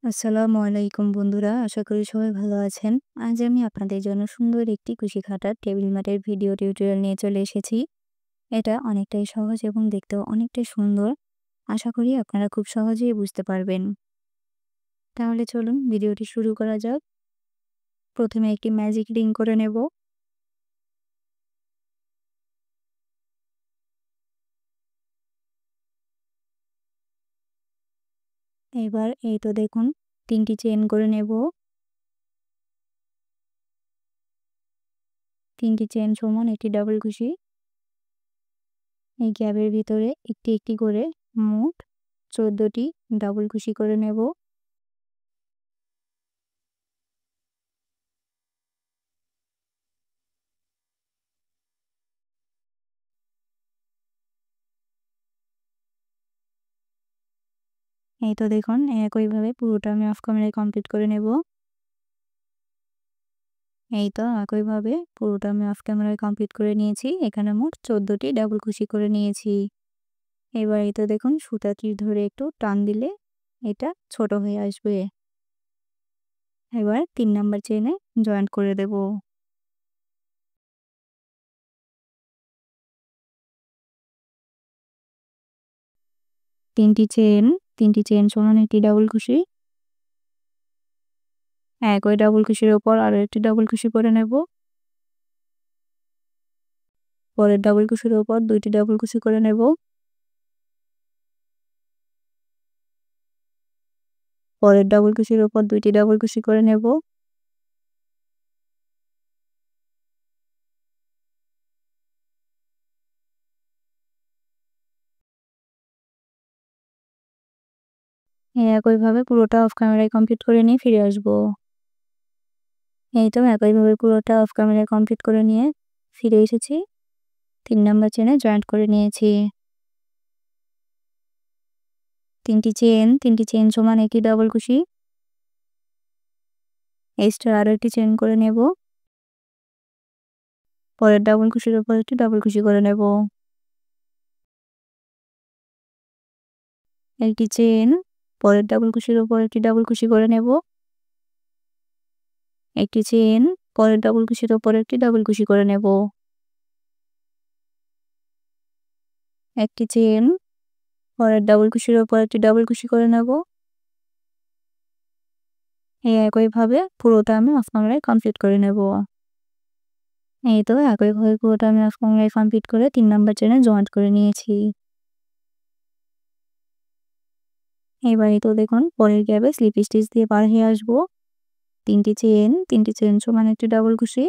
আসসালামু আলাইকুম বন্ধুরা, আশা করি সবাই ভালো আছেন। আজ আমি আপনাদের জন্য সুন্দর একটি কুশি কাঁটার টেবিল ম্যাটের ভিডিও টিউটোরিয়াল নিয়ে চলে এসেছি। এটা অনেকটাই সহজ এবং দেখতেও অনেকটাই সুন্দর। আশা করি আপনারা খুব সহজেই বুঝতে পারবেন। তাহলে চলুন ভিডিওটি শুরু করা যাক। প্রথমে একটি ম্যাজিক রিং করে নেব। এবার এই তো দেখুন 3টি চেইন করে নেব। 3টি চেইন সমান একটি ডাবল কুশি। এই গ্যাপের ভিতরে একটি একটি করে মোট 14টি ডাবল কুশি করে নেব। এই তো দেখুন একইভাবে পুরোটা আমি অফ ক্যামেরায় কমপ্লিট করে নেব। এই তো একইভাবে পুরোটা আমি অফ ক্যামেরায় কমপ্লিট করে নিয়েছি। এখানে মোট 14টি ডাবল কুশি করে নিয়েছি। এবার এই তো দেখুন সুতাটি ধরে একটু টান দিলে এটা ছোট হয়ে আসবে। এবার 3 নাম্বার চেইনে জয়েন্ট করে দেব। 3টি চেইন সমান একটি ডাবল কুশি। একই ডাবল কুশির উপর আরো একটি ডাবল কুশি করে নেব। পরের ডাবল কুশির উপর 2টি ডাবল কুশি করে নেব। পরের ডাবল কুশির উপর 2টি ডাবল কুশি করে নেব। একইভাবে পুরোটা অফ ক্যামেরায় কমপ্লিট করে নিয়ে ফিরে আসব। এই তো একইভাবে পুরোটা অফ ক্যামেরায় কমপ্লিট করে নিয়ে ফিরে এসেছি। 3 নাম্বার চেইনে জয়েন্ট করে নিয়েছি। 3টি চেইন সমান একটি ডাবল কুশি। এক্সট্রা আরো একটি চেইন করে নেব। পরের ডাবল কুশির উপর একটি ডাবল কুশি করে নেব। একটি চেইন, পরের ডাবল কুশির উপর একটি ডাবল কুশি করে নেব। একটি চেইন, পরের ডাবল কুশির উপর একটি ডাবল কুশি করে নেব। একটি চেইন, পরের ডাবল কুশির উপর একটি ডাবল কুশি করে নেব। এই একইভাবে পুরোটা আমি অফ ক্যামেরায় কমপ্লিট করে নেব। এই তো একইভাবে পুরোটা আমি অফ ক্যামেরায় কমপ্লিট করে 3 নাম্বার চেইনে জয়েন্ট করে নিয়েছি। এবার এই তো দেখুন পরের গ্যাপে স্লিপ স্টিচ দিয়ে পার হয়ে আসবো। 3টি চেইন সমান একটি ডাবল কুশি।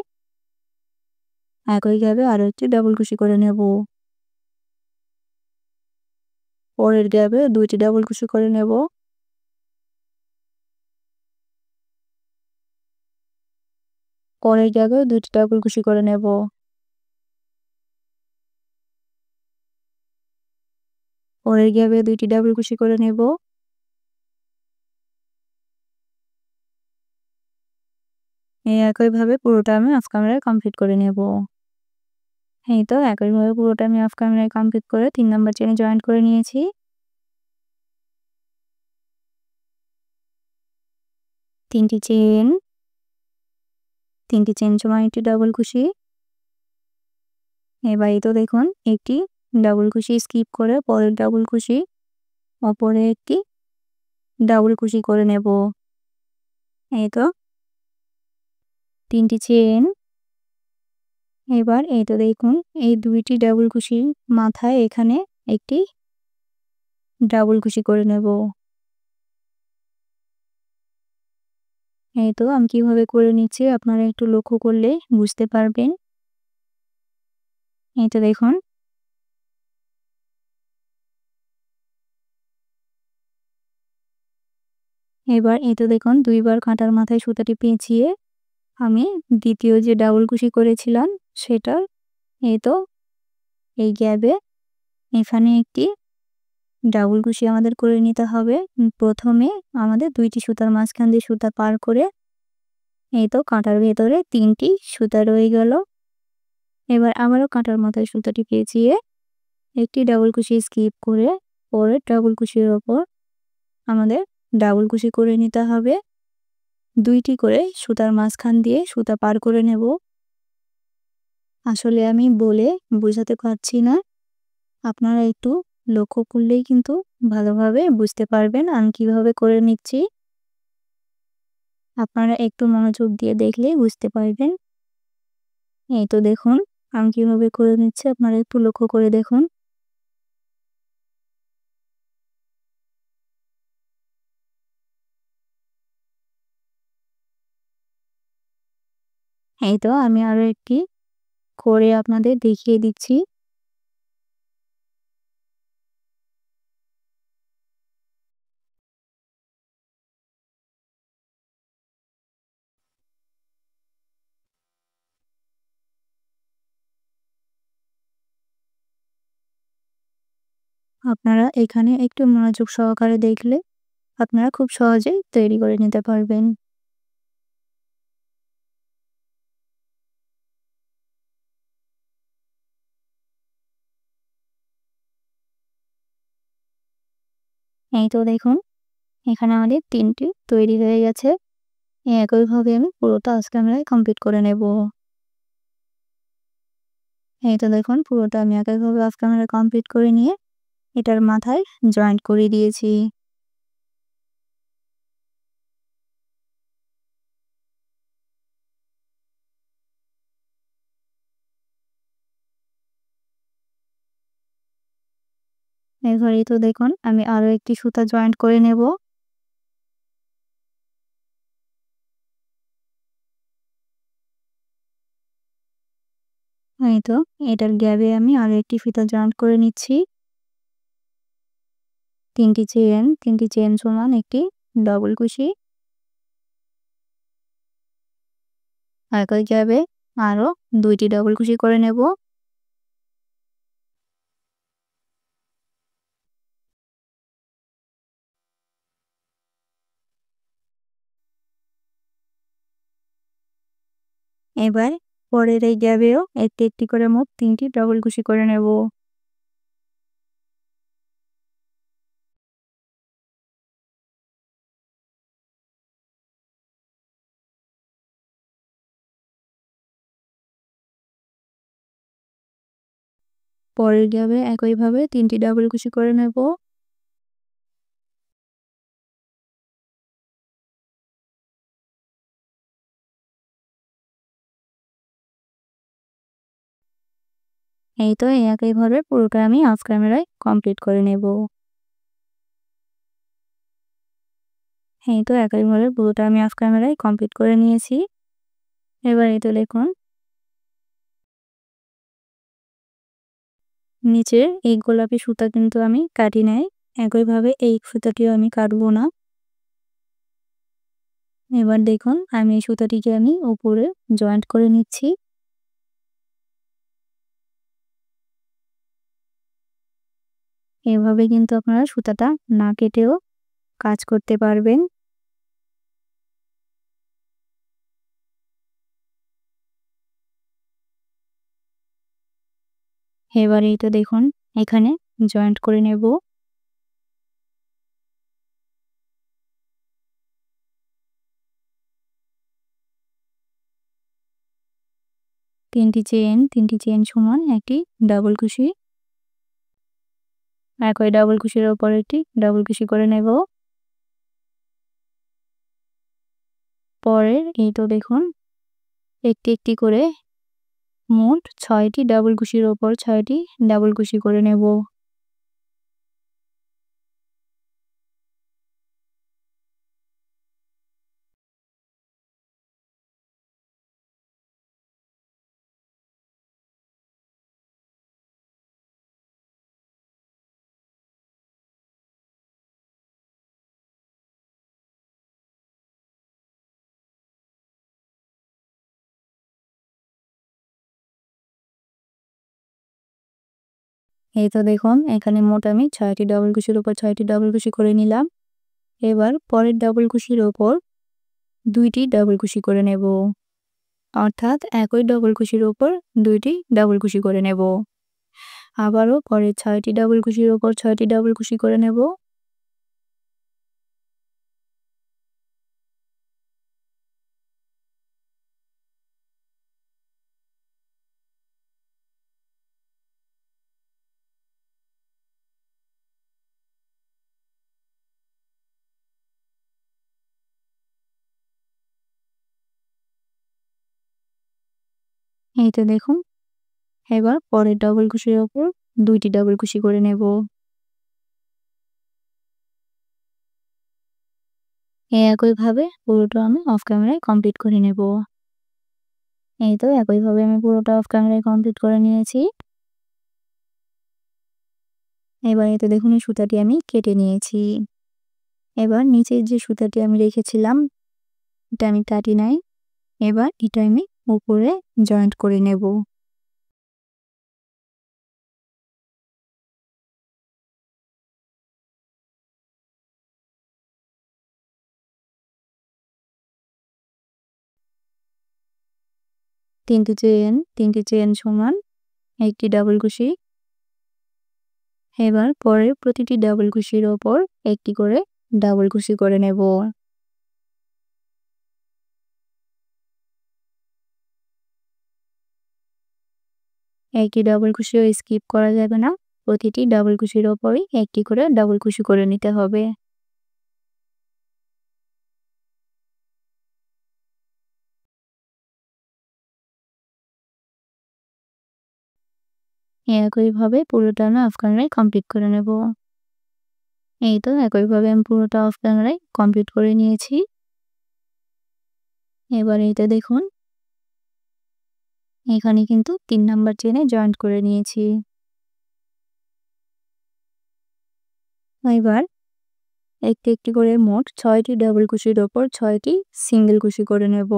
একই গ্যাপে আরো একটি ডাবল কুশি করে নেব। পরের গ্যাপে 2টি ডাবল কুশি করে নেব। পরের গ্যাপে 2টি ডাবল কুশি করে নেব। পরের গ্যাপে 2টি ডাবল কুশি করে নেব। এই একইভাবে পুরোটা আমি অফ ক্যামেরায় কমপ্লিট করে নেব। এই তো একইভাবে পুরোটা আমি অফ ক্যামেরায় কমপ্লিট করে 3 নাম্বার চেইনে জয়েন্ট করে নিয়েছি। 3টি চেইন, 3টি চেইন সমান একটি ডাবল কুশি। এবার এই তো দেখুন একটি ডাবল কুশি স্কিপ করে পরের ডাবল কুশি অপরে একটি ডাবল কুশি করে নেব। এই তো 3টি চেইন। এবার এই তো দেখুন এই 2টি ডাবল কুশির মাথায় এখানে একটি ডাবল কুশি করে নেব। এই তো আমি কিভাবে করে নিচ্ছি আপনারা একটু লক্ষ্য করলে বুঝতে পারবেন। এই তো দেখুন এবার এই তো দেখুন 2 বার কাঁটার মাথায় সুতাটি পেঁচিয়ে আমি দ্বিতীয় যে ডাবল কুশি করেছিলাম সেটার এই তো এই গ্যাপে এখানে একটি ডাবল কুশি আমাদের করে নিতে হবে। প্রথমে আমাদের 2টি সুতার মাঝখান দিয়ে সুতা পার করে এই তো কাঁটার ভেতরে 3টি সুতা রয়ে গেল। এবার আবারও কাঁটার মাথায় সুতাটি পেঁচিয়ে একটি ডাবল কুশি স্কিপ করে পরের ডাবল কুশির ওপর আমাদের ডাবল কুশি করে নিতে হবে। 2টি করে সুতার মাঝখান দিয়ে সুতা পার করে নেব। আসলে আমি বলে বোঝাতে পারছি না, আপনারা একটু লক্ষ্য করলেই কিন্তু ভালোভাবে বুঝতে পারবেন আমি কিভাবে করে নিচ্ছি। আপনারা একটু মনোযোগ দিয়ে দেখলেই বুঝতে পারবেন। এই তো দেখুন আমি কিভাবে করে নিচ্ছি, আপনারা একটু লক্ষ্য করে দেখুন। এই তো আমি আরো একটি করে আপনাদের দেখিয়ে দিচ্ছি। আপনারা এখানে একটু মনোযোগ সহকারে দেখলে আপনারা খুব সহজেই তৈরি করে নিতে পারবেন। এই তো দেখুন এখানে আমাদের 3টি তৈরি হয়ে গেছে। একইভাবে আমি পুরোটা আজকে আমরা কমপ্লিট করে নেব। এই তো দেখুন পুরোটা আমি একইভাবে আজকে আমরা কমপ্লিট করে নিয়ে এটার মাথায় জয়েন্ট করে দিয়েছি। এবারেই তো দেখুন আমি আরো একটি সুতা জয়েন্ট করে নেব। এই তো এটার গ্যাপে আমি আরো একটি ফিতা জয়েন্ট করে নিচ্ছি। 3টি চেইন সমান একটি ডবল কুশি। একই গ্যাপে আরো 2টি ডবল কুশি করে নেব। এবার পরের এই গ্যাপেও একটি একটি করে মোট 3টি ডবল কুশি করে নেব। পরের গ্যাপে একইভাবে 3টি ডাবল কুশি করে নেব। এই তো একইভাবে পুরোটা আমি অফ ক্যামেরায় কমপ্লিট করে নেব। এই তো একইভাবে পুরোটা আমি অফ ক্যামেরায় কমপ্লিট করে নিয়েছি। এবার এই তো দেখুন নিচের এই গোলাপি সুতা কিন্তু আমি কাটি নাই। একইভাবে এই সুতাটিও আমি কাটবো না। এবার দেখুন আমি এই সুতাটিকে আমি উপরে জয়েন্ট করে নিচ্ছি। এভাবে কিন্তু আপনারা সুতাটা না কেটেও কাজ করতে পারবেন। এবার এই তো দেখুন এখানে জয়েন্ট করে নেব। তিনটি চেইন সমান একটি ডাবল কুশি। একই ডাবল কুশির উপর একটি ডাবল কুশি করে নেব। পরের এই তো দেখুন একটি একটি করে মোট 6টি ডাবল কুশির উপর 6টি ডাবল কুশি করে নেব। এই তো দেখুন এখানে মোট আমি 6টি ডাবল কুশির উপর 6টি ডাবল কুশি করে নিলাম। এবার পরের ডাবল কুশির উপর 2টি ডাবল কুশি করে নেব। অর্থাৎ একই ডাবল কুশির উপর 2টি ডাবল কুশি করে নেব। আবারও পরের 6টি ডাবল কুশির উপর 6টি ডাবল কুশি করে নেব। এই তো দেখুন, এবার পরের ডাবল কুশির ওপর 2টি ডাবল কুশি করে নেব। একইভাবে পুরোটা আমি অফ ক্যামেরায় কমপ্লিট করে নেব। এই তো একইভাবে আমি পুরোটা অফ ক্যামেরায় কমপ্লিট করে নিয়েছি। এবার এই তো দেখুন এই সুতাটি আমি কেটে নিয়েছি। এবার নিচের যে সুতাটি আমি রেখেছিলাম এটা আমি কাটি নাই। এবার এটা আমি উপরে জয়েন্ট করে নেব। তিনটি চেইন সমান একটি ডাবল কুশি। এবার পরের প্রতিটি ডাবল কুশির ওপর একটি করে ডাবল কুশি করে নেব। একটি ডাবল কুশিও স্কিপ করা যাবে না। প্রতিটি ডাবল কুশির ওপরই একটি করে ডাবল কুশি করে নিতে হবে। একইভাবে পুরোটা আমি অফ ক্যামেরায় কমপ্লিট করে নেব। এই তো একইভাবে আমি পুরোটা অফ ক্যামেরায় কমপ্লিট করে নিয়েছি। এবার এইটা দেখুন, এখানে কিন্তু 3 নাম্বার চেইনে জয়েন্ট করে নিয়েছি। এবার একটি করে মোট 6টি ডাবল কুশির ওপর 6টি সিঙ্গেল কুশি করে নেব।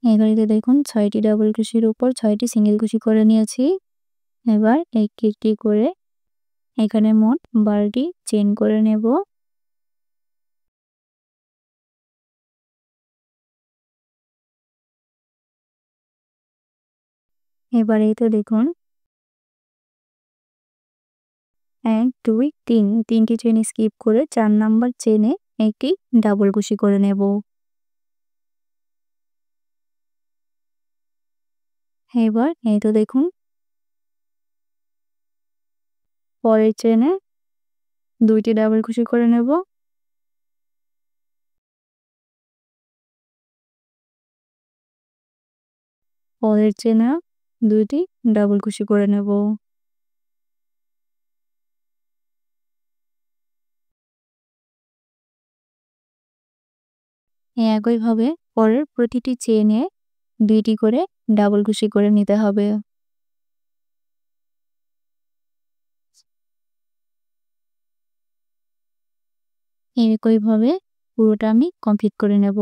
এবারে দেখুন 6টি ডাবল কুশির উপর 6টি সিঙ্গেল কুশি করে নিয়েছি। এবার একটি করে এখানে মোট 12টি চেইন করে নেব। এবার এই তো দেখুন 1, 2, 3 তিনটি চেইন স্কিপ করে 4 নাম্বার চেইনে একটি ডাবল কুশি করে নেব। এবার এই তো দেখুন পরের চেইনে 2টি ডাবল কুশি করে নেব। পরের চেইনে 2টি ডাবল কুশি করে নেব। একইভাবে পরের প্রতিটি চেইনে 2টি করে ডাবল কুশি করে নিতে হবে। একইভাবে পুরোটা আমি কমপ্লিট করে নেব।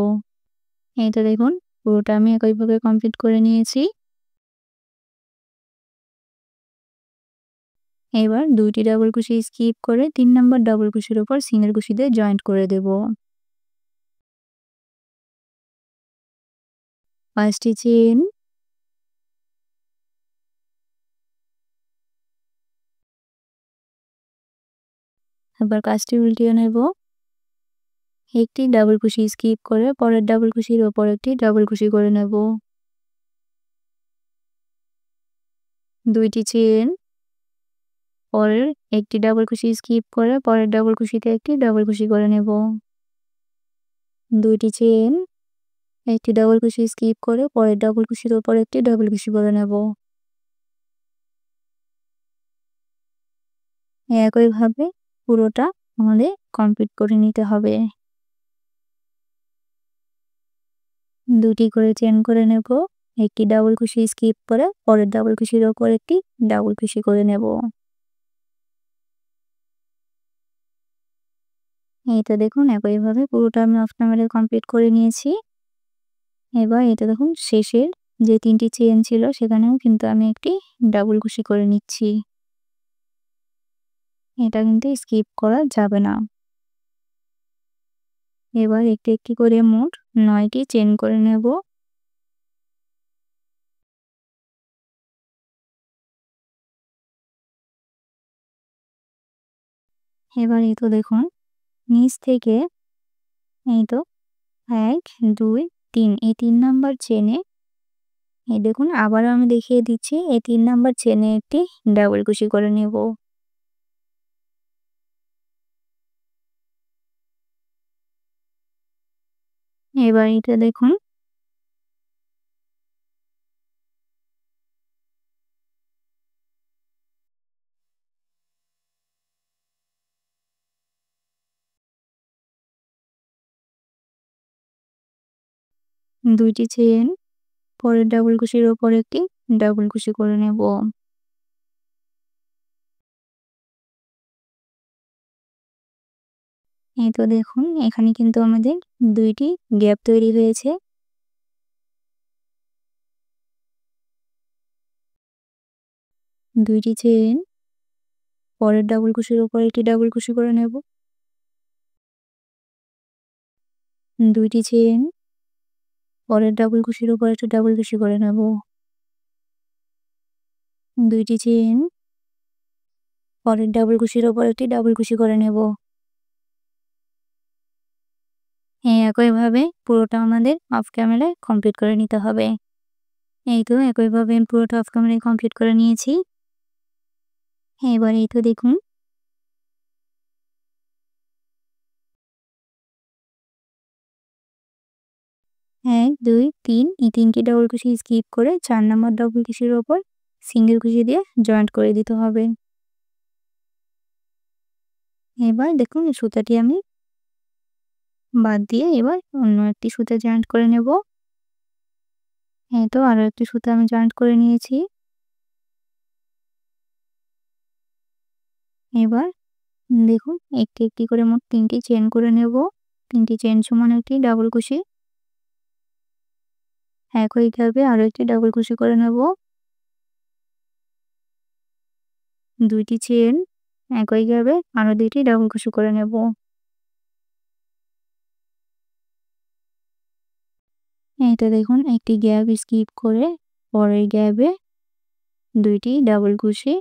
এই তো দেখুন পুরোটা আমি একইভাবে কমপ্লিট করে নিয়েছি। এবার 2টি ডাবল কুশি স্কিপ করে 3 নাম্বার ডাবল কুশির উপর সিঙ্গেল কুশি দিয়ে জয়েন্ট করে দেব। 5টি চেইন, এবার কাজটি উল্টিয়ে নেব। একটি ডাবল কুশি স্কিপ করে পরের ডাবল কুশির উপর একটি ডাবল কুশি করে নেব। 2টি চেইন, পরের একটি ডাবল কুশি স্কিপ করে পরের ডাবল কুশিতে একটি ডাবল কুশি করে নেব। 2টি চেইন, একটি ডাবল কুশি স্কিপ করে পরের ডাবল কুশির উপর একটি ডাবল কুশি করে নেব। একইভাবে পুরোটা আমাদের কমপ্লিট করে নিতে হবে। 2টি করে চেইন করে নেব। একটি ডাবল কুশি স্কিপ করে পরের ডাবল কুশির উপর একটি ডাবল কুশি করে নেব। এই তো দেখুন একইভাবে পুরোটা আমি অফ ক্যামেরায় কমপ্লিট করে নিয়েছি। এবার এটা দেখুন শেষের যে 3টি চেইন ছিল সেখানেও কিন্তু আমি একটি ডাবল কুশি করে নিচ্ছি। এটা কিন্তু স্কিপ করা যাবে না। এবার একটি করে মোট 9টি চেইন করে নেব। এবার এই তো দেখুন নিচ থেকে এই তো 1 2 3 এই 3 নাম্বার চেনে এই দেখুন আবারও আমি দেখিয়ে দিচ্ছি এই 3 নাম্বার চেনে একটি ডাবল কুশি করে নেব। এবার এটা দেখুন দুইটি চেইন পরের ডাবল কুশির উপর একটি ডাবল কুশি করে নেব। এই তো দেখুন এখানে কিন্তু আমাদের দুইটি গ্যাপ তৈরি হয়েছে। দুইটি চেইন পরের ডাবল কুশির উপর একটি ডাবল কুশি করে নেব। দুইটি চেইন পরের ডাবল কুশির উপর একটি ডাবল কুশি করে নেব। দুইটি চেইন পরের ডাবল কুশির উপর একটি ডাবল কুশি করে নেব। একইভাবে পুরোটা আমাদের অফ ক্যামেরায় কমপ্লিট করে নিতে হবে। এই তো একইভাবে আমি পুরোটা অফ ক্যামেরায় কমপ্লিট করে নিয়েছি। এবার এই তো দেখুন এক, দুই, তিন এই ৩টি ডাবল কুশি স্কিপ করে ৪ নাম্বার ডাবল কুশির ওপর সিঙ্গেল কুশি দিয়ে জয়েন্ট করে দিতে হবে। এবার দেখুন সুতাটি আমি বাদ দিয়ে এবার অন্য একটি সুতা জয়েন্ট করে নেব। এই তো আরো একটি সুতা আমি জয়েন্ট করে নিয়েছি। এবার দেখুন একটি একটি করে মোট ৩টি চেইন করে নেব। ৩টি চেইন সমান একটি ডাবল কুশি। একইভাবে আরো একটি ডাবল কুশি করে নেব। ২টি চেইন একইভাবে আরো ২টি ডাবল কুশি করে নেব। এই তো দেখুন একটি গ্যাপ স্কিপ করে পরের গ্যাপে ২টি ডাবল কুশি,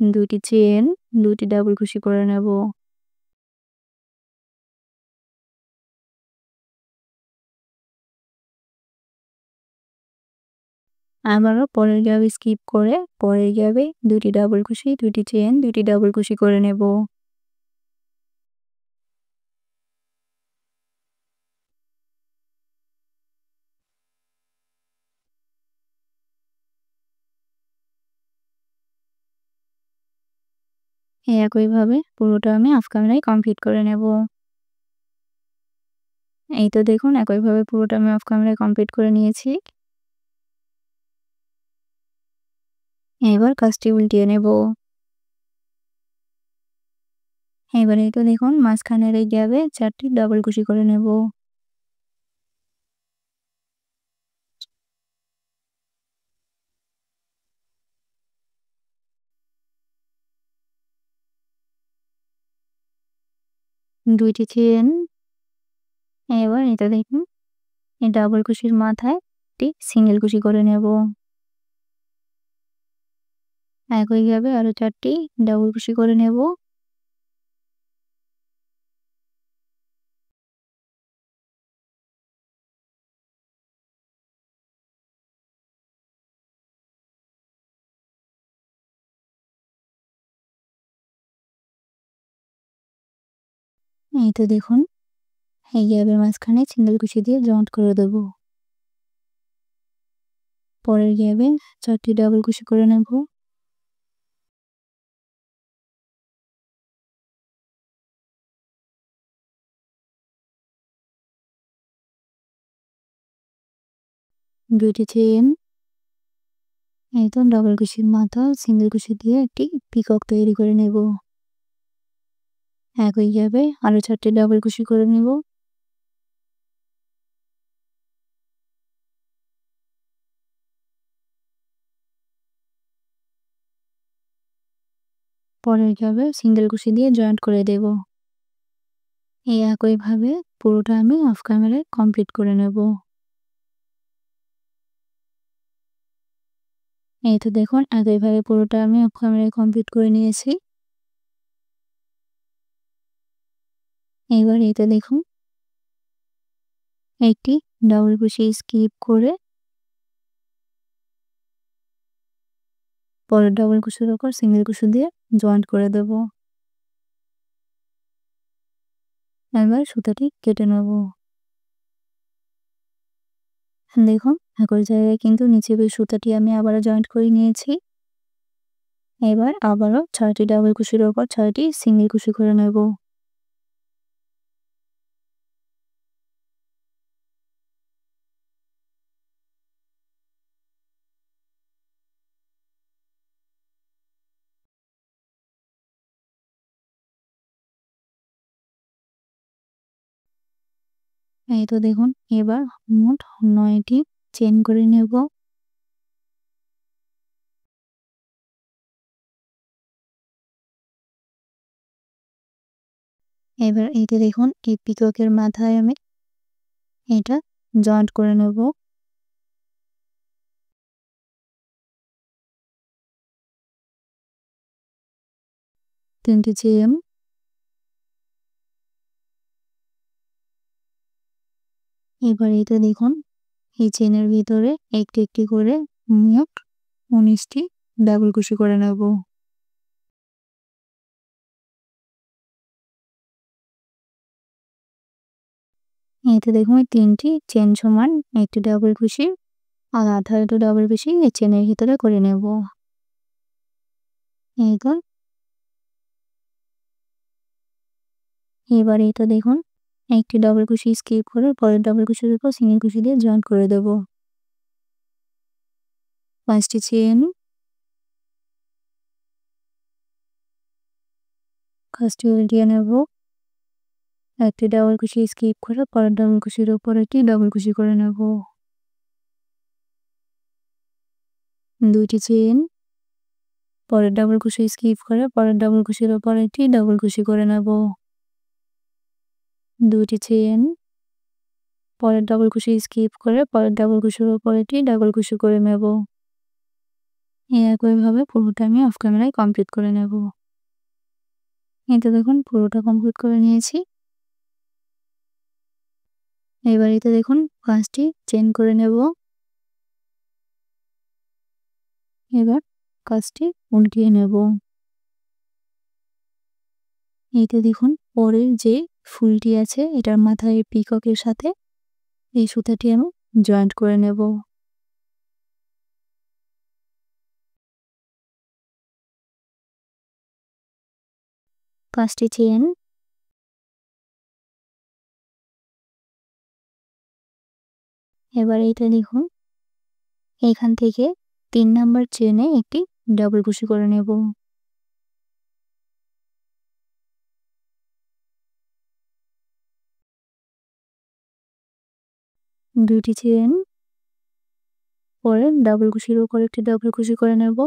২টি চেইন, ২টি ডাবল কুশি করে নেব। আবারও পরের গ্যাপ স্কিপ করে পরের গ্যাপে ২টি ডাবল কুশি, ২টি চেইন, ২টি ডাবল কুশি করে নেব। একইভাবে পুরোটা আমি অফ ক্যামেরায় কমপ্লিট করে নেব। এই তো দেখুন একইভাবে পুরোটা আমি অফ ক্যামেরায় কমপ্লিট করে নিয়েছি। এবার কাজটি উল্টিয়ে নেব। এবার এই তো দেখুন মাঝখানের এই গ্যাপে ৪টি ডাবল কুশি করে নেব। দুইটি চেইন এবার এটা দেখুন এই ডাবল কুশির মাথায় একটি সিঙ্গেল কুশি করে নেব। একইভাবে আরো ৪টি ডাবল কুশি করে নেব। এই তো দেখুন এই গ্যাপের মাঝখানে সিঙ্গেল কুশি দিয়ে জয়েন্ট করে দেব। পরের গ্যাপে ৪টি ডাবল কুশি করে নেব। দুইটি চেইন এই তো ডাবল কুশির মাথা সিঙ্গেল কুশি দিয়ে একটি পিকক তৈরি করে নেব। একইভাবে আরো ৪টি ডাবল কুশি করে নেব। পরের গ্যাপে সিঙ্গেল কুশি দিয়ে জয়েন্ট করে দেব। এই একইভাবে পুরোটা আমি অফ ক্যামেরায় কমপ্লিট করে নেব। এই তো দেখুন একইভাবে পুরোটা আমি অফ ক্যামেরায় কমপ্লিট করে নিয়েছি। এবার এই তো দেখুন একটি ডাবল কুশি স্কিপ করে পরের ডাবল কুশির উপর সিঙ্গেল কুশি দিয়ে জয়েন্ট করে দেব। এবার সুতাটি কেটে নেব। দেখুন একই জায়গায় কিন্তু নিচে সুতাটি আমি আবারও জয়েন্ট করে নিয়েছি। এবার আবারও 6টি ডাবল কুশির উপর 6টি সিঙ্গেল কুশি করে নেব। এই তো দেখুন এবার মোট 9টি চেইন করে নেব। এবার এইটা দেখুন এই পিককের মাথায় আমি এটা জয়েন্ট করে নেব। 3টি চেইন। এবার এটা দেখুন এই চেইনের ভিতরে একটি একটি করে মোট 19টি ডাবল কুশি করে নেব। এতে দেখুন 3টি চেইন সমান একটি ডাবল কুশি আর আধা একটু ডাবল কুশি এই চেইনের ভিতরে করে নেব। এইবার এটা দেখুন একটি ডাবল কুশি স্কিপ করে পরের ডাবল কুশির উপর সিঙ্গেল কুশি দিয়ে জয়েন্ট করে দেব। 5টি চেইন। কাজটি উল্টিয়ে নেব। একটি ডাবল কুশি স্কিপ করে পরের ডাবল কুশির উপর একটি ডাবল কুশি করে নেব। 2টি চেইন। পরের ডাবল কুশি স্কিপ করে পরের ডাবল কুশির উপর একটি ডাবল কুশি করে নেব। 2টি চেইন। পরের ডাবল কুশি স্কিপ করে পরের ডাবল কুশির উপর একটি ডাবল কুশি করে নেব। একইভাবে পুরোটা আমি অফ ক্যামেরায় কমপ্লিট করে নেব। এটা দেখুন পুরোটা কমপ্লিট করে নিয়েছি। এবার এটা দেখুন 5টি চেইন করে নেব। এবার কাজটি উল্টিয়ে নেব। এইটা দেখুন পরের যে ফুলটি আছে এটার মাথায় পিককের সাথে এই সুতাটি আমি জয়েন্ট করে নেব। পাঁচটি চেইন। এবার এইটা দেখুন এখান থেকে 3 নাম্বার চেইনে একটি ডাবল কুশি করে নেব। দুটি চেইন। পরে ডাবল কুশির উপর একটি ডাবল কুশি করে নেব।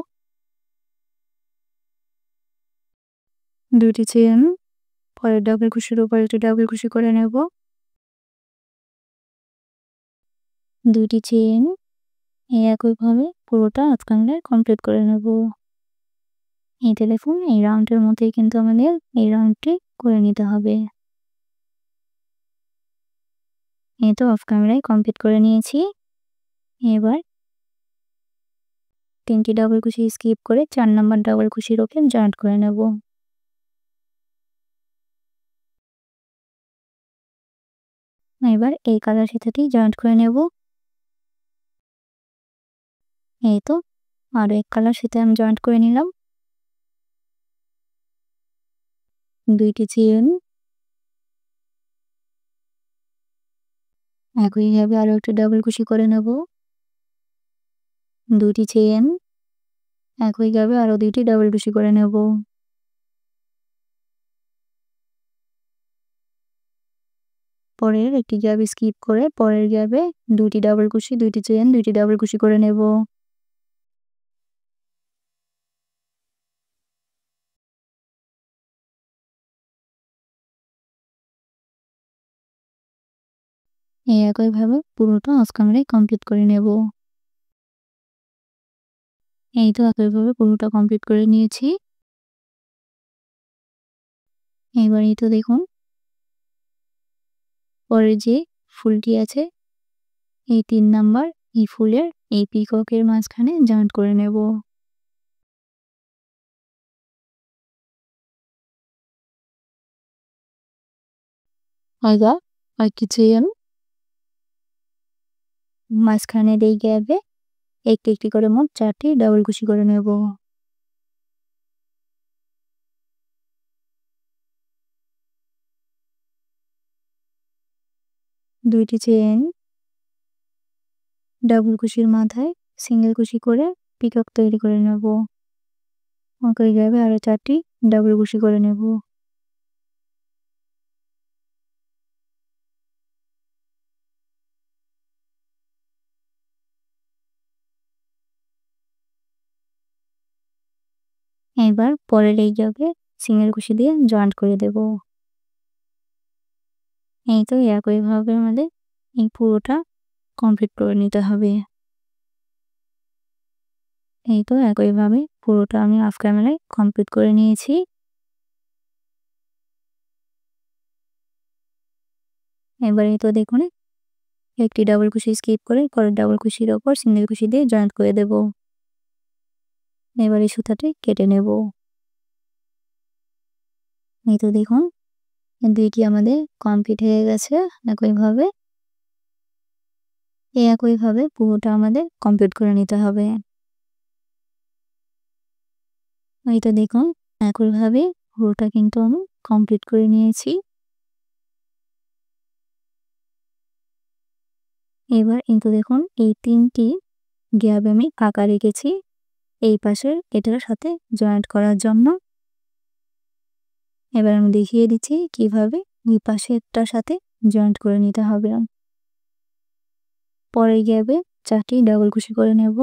দুটি চেইন। পরে ডাবল কুশির উপর একটি ডাবল কুশি করে নেব। দুটি চেইন। একইভাবে পুরোটা আজকালে কমপ্লিট করে নেব। এইটা দেখুন এই রাউন্ডের মধ্যেই কিন্তু আমাদের এই রাউন্ডটি করে নিতে হবে। এই তো অফ ক্যামেরায় কমপ্লিট করে নিয়েছি। এবার 3টি ডাবল কুশি স্কিপ করে 4 নাম্বার ডাবল কুশির ওকে জয়েন্ট করে নেব। এবার এই কালার সাথেই জয়েন্ট করে নেব। এই তো আরো এক কালার সাথে আমি জয়েন্ট করে নিলাম। 2টি চেইন। একইভাবে আরো একটা ডাবল কুশি করে নেব। 2টি চেইন। একইভাবে আরো 2টি ডাবল কুশি করে নেব। পরের একটি গ্যাপ স্কিপ করে পরের গ্যাপে 2টি ডাবল কুশি 2টি চেইন 2টি ডাবল কুশি করে নেব। একইভাবে পুরোটা অফ ক্যামেরায় কমপ্লিট করে নেব। এই তো একইভাবে পুরোটা কমপ্লিট করে নিয়েছি। এবার এই তো দেখুন পরের যে ফুলটি আছে এই 3 নাম্বার এই ফুলের এই পিককের মাঝখানে জয়েন্ট করে নেব। একটি চেইন মাঝখানের এই গ্যাপে একটি একটি করে মোট 4টি ডাবল কুশি করে নেব। দুইটি চেইন ডাবল কুশির মাথায় সিঙ্গেল কুশি করে পিকক তৈরি করে নেব। একই গ্যাপে আরো 4টি ডাবল কুশি করে নেব। এবার পরের এই গ্যাপে সিঙ্গেল কুশি দিয়ে জয়েন্ট করে দেব। এই তো একইভাবে আমাদের এই পুরোটা কমপ্লিট করে নিতে হবে। এই তো একইভাবে পুরোটা আমি অফ ক্যামেরায় কমপ্লিট করে নিয়েছি। এবার এই তো দেখুন একটি ডাবল কুশি স্কিপ করে পরের ডাবল কুশির ওপর সিঙ্গেল কুশি দিয়ে জয়েন্ট করে দেব। এবার এই সুতাটি কেটে নেব। এই তো দেখুন দুইটি আমাদের কমপ্লিট হয়ে গেছে। একইভাবে পুরোটা আমাদের কমপ্লিট করে নিতে হবে। এই তো দেখুন একইভাবে পুরোটা কিন্তু আমি কমপ্লিট করে নিয়েছি। এবার কিন্তু দেখুন এই 3টি গ্যাপ আমি ফাঁকা রেখেছি এই পাশের এটার সাথে জয়েন্ট করার জন্য। এবার আমি দেখিয়ে দিচ্ছি কিভাবে এই পাশেরটার সাথে জয়েন্ট করে নিতে হবে। পরের গ্যাপে 4টি ডাবল কুশি করে নেব।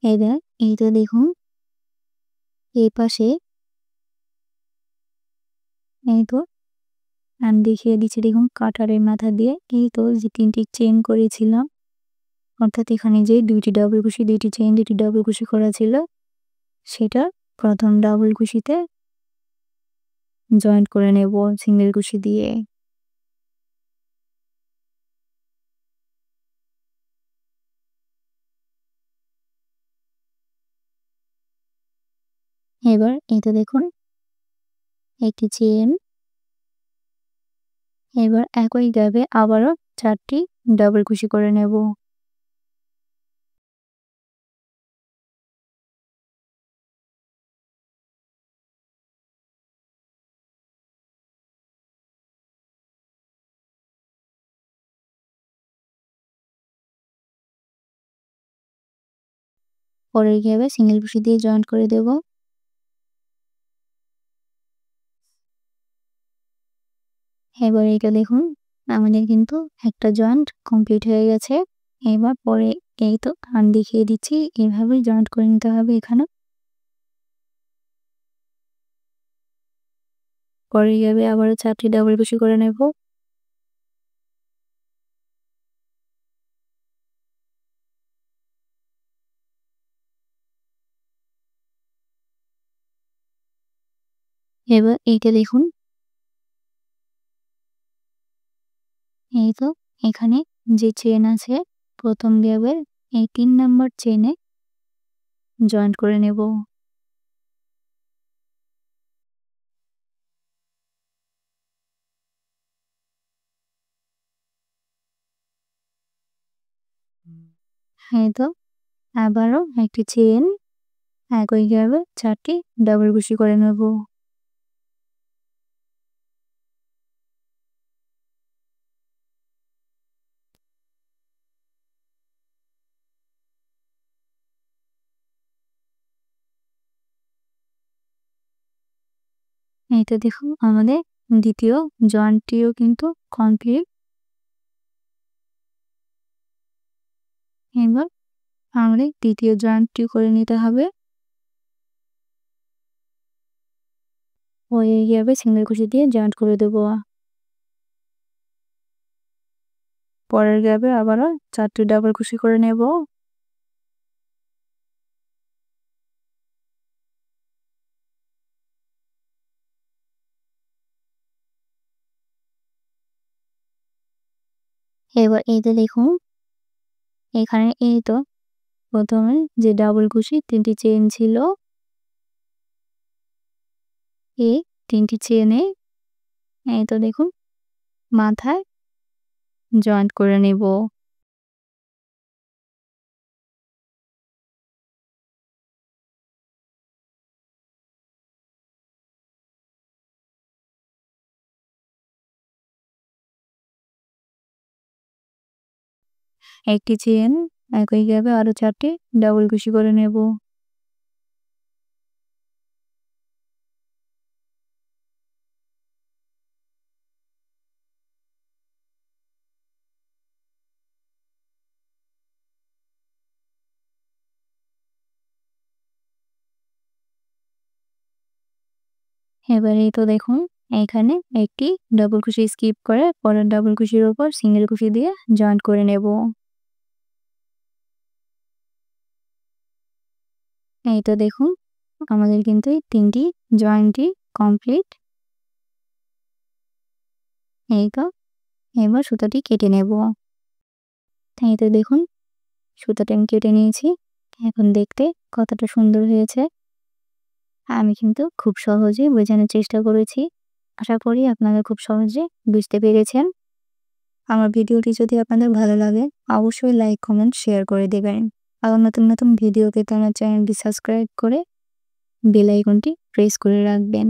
এবার এই তো দেখুন এই পাশে এই তো আমি দেখিয়ে দিচ্ছি দেখুন কাটারের মাথা দিয়ে এই তো যে 3টি চেইন করেছিলাম অর্থাৎ এখানে যে 2টি ডাবল কুশি 2টি চেইন 2টি ডাবল কুশি করা ছিল সেটা প্রথম ডাবল কুশিতে জয়েন্ট করে নেব সিঙ্গেল কুশি দিয়ে। এবার এই তো দেখুন একটি চেইন। এবার একই গ্যাপে আবারও 4টি ডাবল কুশি করে নেব। পরের গ্যাপে সিঙ্গেল কুশি দিয়ে জয়েন্ট করে দেব। এবার এটা দেখুন আমাদের কিন্তু একটা জয়েন্ট কমপ্লিট হয়ে গেছে। এবার পরে এই তো আমি দেখিয়ে দিচ্ছি এভাবেই জয়েন্ট করে নিতে হবে এখানে। পরের গ্যাপে আবারও 4টি ডাবল কুশি করে নেব। এবার এইটা দেখুন এই তো এখানে যে চেন আছে প্রথম গ্যাপের এই 3 নাম্বার চেনে জয়েন্ট করে নেব। এই তো আবারও একটি চেন একই গ্যাপে 4টি ডাবল কুশি করে নেব। এই তো দেখুন আমাদের দ্বিতীয় জয়েন্টটিও কিন্তু কমপ্লিট। এবার আমাদের তৃতীয় জয়েন্টটি করে নিতে হবে। হয়ে যাবে সিঙ্গেল কুশি দিয়ে জয়েন্ট করে দেব। পরের গ্যাপে আবারও 4টি ডাবল কুশি করে নেব। এবার এই তো দেখুন এখানে এই তো প্রথমে যে ডাবল কুশি 3টি চেইন ছিল, এই 3টি চেইনে এই তো দেখুন মাথায় জয়েন্ট করে নেব। একটি চেইন একই গ্যাপে আরো 4টি ডাবল কুশি করে নেব। এবার এই তো দেখুন এখানে একটি ডাবল কুশি স্কিপ করে পরের ডাবল কুশির উপর সিঙ্গেল কুশি দিয়ে জয়েন্ট করে নেব। এই তো দেখুন আমাদের কিন্তু এই 3টি জয়েন্টই কমপ্লিট। এই তো এবার সুতাটি কেটে নেব। এই তো দেখুন সুতাটা আমি কেটে নিয়েছি। এখন দেখতে কতটা সুন্দর হয়েছে। আমি কিন্তু খুব সহজেই বোঝানোর চেষ্টা করেছি। আশা করি আপনারা খুব সহজে বুঝতে পেরেছেন। আমার ভিডিওটি যদি আপনাদের ভালো লাগে অবশ্যই লাইক, কমেন্ট, শেয়ার করে দেবেন। আরও নতুন নতুন ভিডিও পেতে আমার চ্যানেলটি সাবস্ক্রাইব করে বেল আইকনটি প্রেস করে রাখবেন।